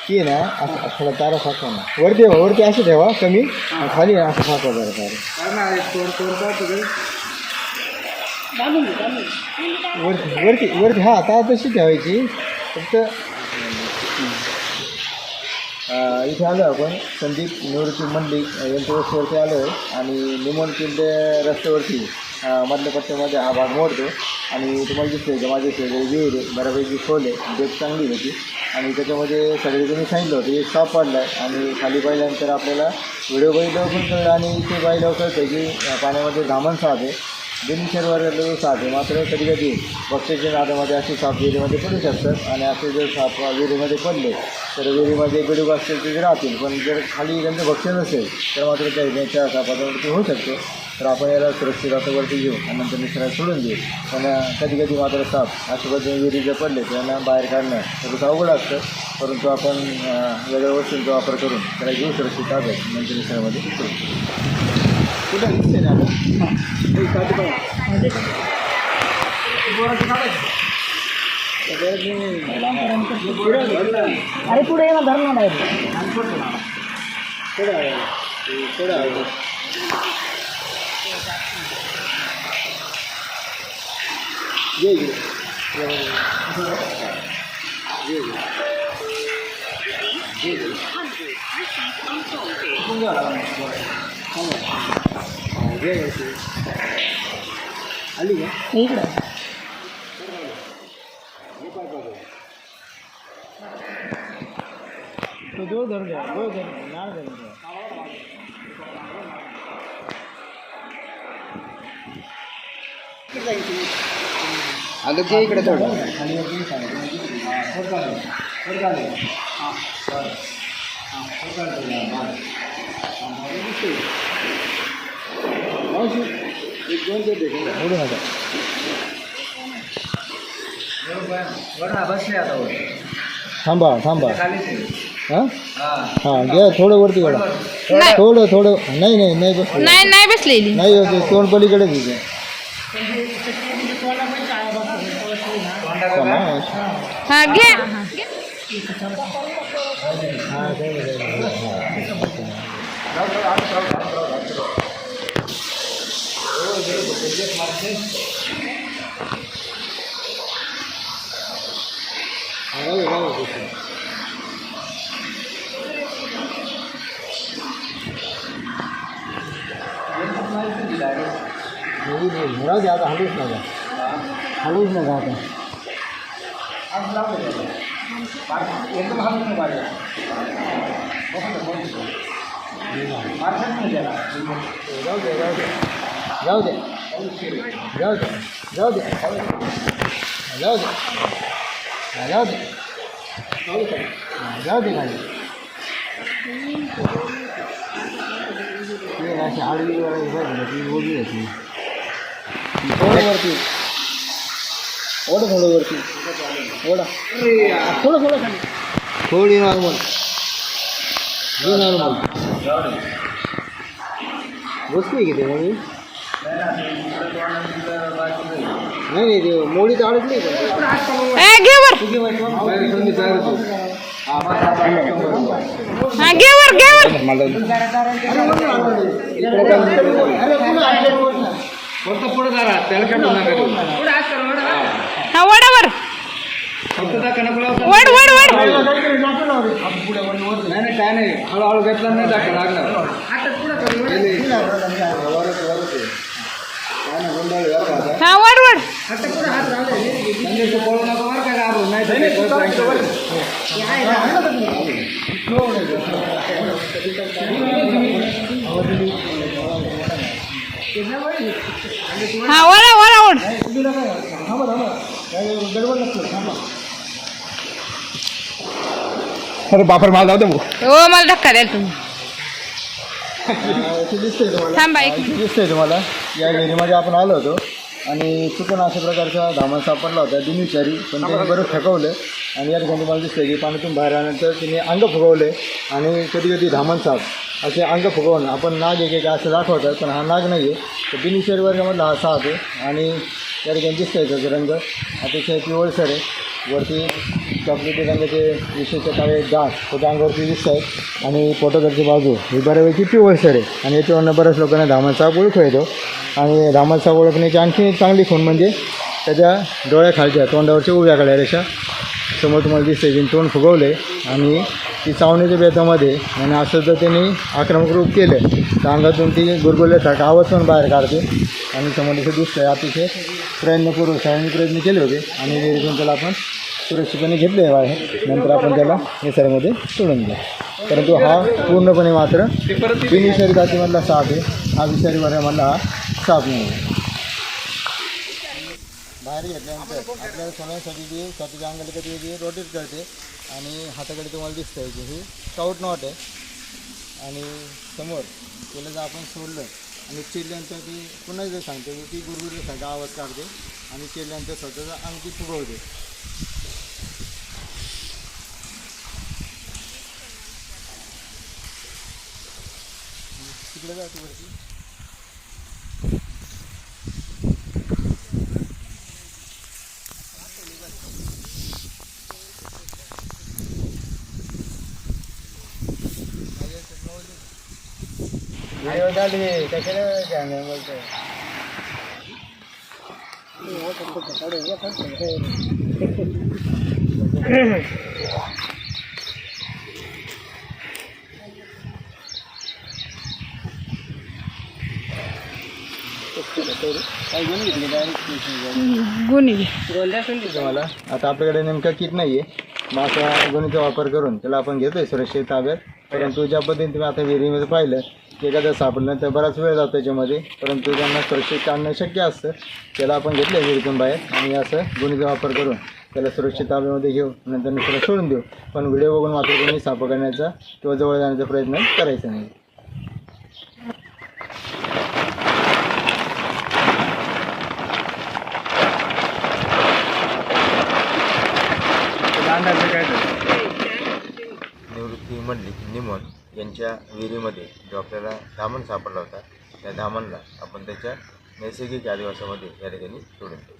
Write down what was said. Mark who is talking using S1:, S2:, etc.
S1: की ना असं थोडा तारा फाकवा ना वरती असं ठेवा कमी खाली असं फाकवा जरा वरती हां तारा तशी ठेवायची फक्त इथे आलो आपण संदीप निवृत्ती मंडलिक यांच्या रस्त्यावरती आलो आहे आणि निमोनकिंड रस्त्यावरती मधल्या पट्ट्यामध्ये हा भाग मोडतो आणि तुम्हाला दिसतोय की माझ्या शेजारी विहीर आहे बऱ्यापैकी खोल आहे डेप चांगली होती आणि त्याच्यामध्ये सगळेजणी सांगितलं होतं एक साप पडला आहे आणि खाली पाहिल्यानंतर आपल्याला व्हिडिओ बघितल्यावर पण कळलं आणि इथे पाहिल्यावर कळतं की पाण्यामध्ये धामण साप आहे बिनशर्वाला साप आहे मात्र कधी कधी बक्षाच्या नादामध्ये असे साप विहिरीमध्ये पडू शकतात आणि असे जर साप विहिरीमध्ये पडले तर विहिरीमध्ये बेडूक असतील ते राहतील पण जर खाली त्यांचं भक्ष नसेल तर मात्र त्या सापाचा मृत्यू होऊ शकतो तर आपण याला सुरक्षित असं वरती घेऊ आणि नंतर निसर्गात सोडून देऊ पण कधी कधी मात्र साप अशा पद्धतीने विहिरी जर पडले त्यांना बाहेर काढणं थोडंसं अवघड असतं परंतु आपण वेगळ्या वस्तूंचा वापर करून त्याला घेऊ सुरक्षित आहोत नंतर निसर्गामध्ये सोडतो कुठं दिसते ना
S2: अरे पुढे येणार धरणार नाही
S1: आली का
S2: इकडं
S1: तो दो धर नाळ धर आलं की इकडे थोडं खाली एक दोन ते देखील बोलू नका बसले आता थांबा हां हां घ्या थोडं वरती वाढा थोडं नाही बसलं
S2: नाही बसलेली
S1: नाही होते तोंड पलीकडे घ्यायचं
S2: हा घे
S1: राहू दे आता हलूच नका आता एकदम हलूच नका जाऊ दे खाली अशी आडवी ओढली होती वरती थोडं वरती ओढा थोडं खाली थोडी नॉर्मल बसली आहे की ते मोडी नाही ते मोडी तर अडकली
S2: घे वर
S1: पुढे जरा त्याला काय
S2: हा वडावर वड
S1: नाही काय नाही हळूहळू घेतला नाही टाका लागणार
S2: हा वड
S1: पळू नका बरं काय घाबरू नाही
S2: हा वड
S1: अरे बापर माल जाऊ दे
S2: हो मला धक्का द्याल तुम्ही थांबा एक
S1: दिसतंय तुम्हाला या विहिरीमध्ये आपण आलो होतो आणि चुकून अशा प्रकारचा धामण सापडला होता दिनविचारी पण त्याने बरं थकवलं आणि या ठिकाणी मला दिसतंय की पाण्यातून बाहेर आल्यानंतर तिने अंग फुगवले आणि कधी कधी धामण साप असे अंग फुगवणं आपण नाग एक असं दाखवतात पण हा नाग नाही आहे तर बिनविचारी वर्गामधला हा साप आहे आणि त्या ठिकाणी दिसतंय त्याचा रंग अतिशय पिवळसर आहे. वरती चॉकलेटी रंगाचे विशेष काळे डाग त्याच्या अंगावरती दिसत आहेत आणि पोटाकडची बाजू ही बऱ्यापैकी पिवळसर आहे. आणि याच्यावरनं बऱ्याच लोकांना धामण साप ओळख येतो. आणि धामण साप ओळखण्याची आणखी एक चांगली खूण म्हणजे त्याच्या डोळ्याखालच्या तोंडावरच्या उभ्या काळ्या रेषा समोर तुम्हाला दिसते की तोंड फुगवले आणि ती चावण्याच्या बेतामध्ये आणि असं जर त्यांनी आक्रमक रूप केलं तर अंगातून ती गुरगुरल्यासारखा आवाज पण बाहेर काढते. आणि समोर इथं दिसतं अतिशय प्रयत्नपूर्वक सगळ्यांनी प्रयत्न केले होते आणि विहिरीतून त्याला आपण सुरक्षितपणे घेतले आहे बाहेर. नंतर आपण त्याला निसर्गामध्ये सोडून दिलं. परंतु हा पूर्णपणे मात्र बिनविषारी जातीमधला साप आहे. हा विषारी वर्गामधला हा साप नाही आहे. बाहेर घेतल्यानंतर आपल्याला सोन्यासाठी जी स्वतःच्या अंगाला कधी जी रोटेट करते आणि हाताकडे तुम्हाला दिसतं आहे की ही स्काउट नॉट आहे. आणि समोर तिला जर आपण सोडलं आणि चिरल्यानंतर ती पुन्हा जर सांगते की ती गुरगुरल्यासारखा आवाज काढते आणि चिरल्यानंतर स्वतःचा अंग ती फुगवते. तिकडे जाते वरती. व्हिडिओ चालू आहे कशाला कॅमेरा बोलतोय.
S2: गुन्हे
S1: मला आता आपल्याकडे नेमका किट नाही आहे. मग असा गोणीचा वापर करून त्याला आपण घेतो आहे सुरक्षित ताब्यात. परंतु ज्या पद्धतीने तुम्ही आता विहिरीमध्ये पाहिलं की एखादं सापडलं तर बराच वेळ जातो त्याच्यामध्ये. परंतु त्यांना सुरक्षित काढणं शक्य असतं. त्याला आपण घेतलं आहे विहिरीतून बाहेर आणि असं गोणीचा वापर करून त्याला सुरक्षित ताब्यामध्ये घेऊ नंतर त्याला सोडून देऊ. पण व्हिडिओ बघून मात्र कोणी साप पकडण्याचा किंवा जवळ जाण्याचा प्रयत्न करायचा नाही.
S3: निवृत्ती मंडलिक निमोन यांच्या विहिरीमध्ये जो आपल्याला धामण सापडला होता त्या धामणला आपण त्याच्या नैसर्गिक अधिवासामध्ये या ठिकाणी सोडून देऊ.